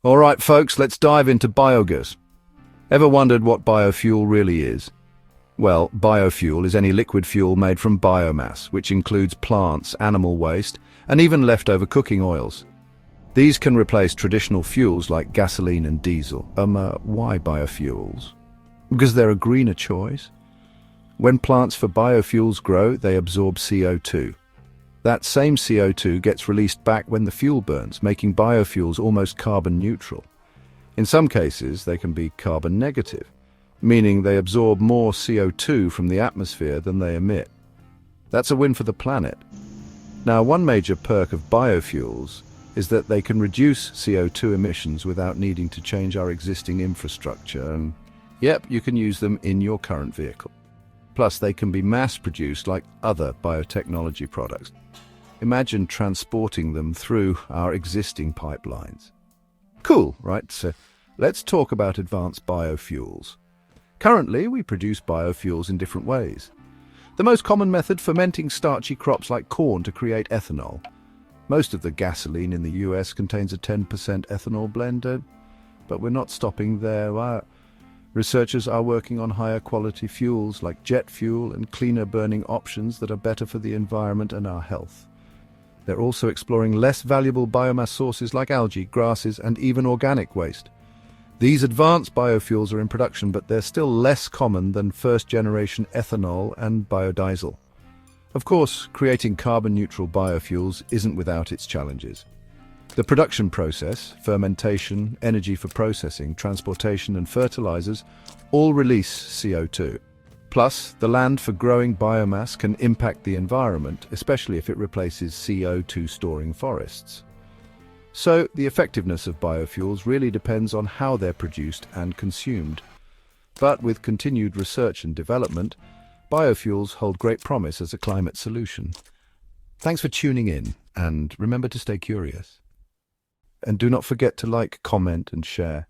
All right, folks, let's dive into biogas. Ever wondered what biofuel really is? Well, biofuel is any liquid fuel made from biomass, which includes plants, animal waste, and even leftover cooking oils. These can replace traditional fuels like gasoline and diesel. Why biofuels? Because they're a greener choice. When plants for biofuels grow, they absorb CO2. That same CO2 gets released back when the fuel burns, making biofuels almost carbon neutral. In some cases, they can be carbon negative, meaning they absorb more CO2 from the atmosphere than they emit. That's a win for the planet. Now, one major perk of biofuels is that they can reduce CO2 emissions without needing to change our existing infrastructure, and yep, you can use them in your current vehicle. Plus, they can be mass-produced like other biotechnology products. Imagine transporting them through our existing pipelines. Cool, right? So let's talk about advanced biofuels. Currently, we produce biofuels in different ways. The most common method, fermenting starchy crops like corn to create ethanol. Most of the gasoline in the US contains a 10% ethanol blend, but we're not stopping there. Researchers are working on higher quality fuels like jet fuel and cleaner burning options that are better for the environment and our health. They're also exploring less valuable biomass sources like algae, grasses, and even organic waste. These advanced biofuels are in production, but they're still less common than first-generation ethanol and biodiesel. Of course, creating carbon-neutral biofuels isn't without its challenges. The production process, fermentation, energy for processing, transportation, and fertilizers all release CO2. Plus, the land for growing biomass can impact the environment, especially if it replaces CO2-storing forests. So, the effectiveness of biofuels really depends on how they're produced and consumed. But with continued research and development, biofuels hold great promise as a climate solution. Thanks for tuning in, and remember to stay curious. And do not forget to like, comment, and share.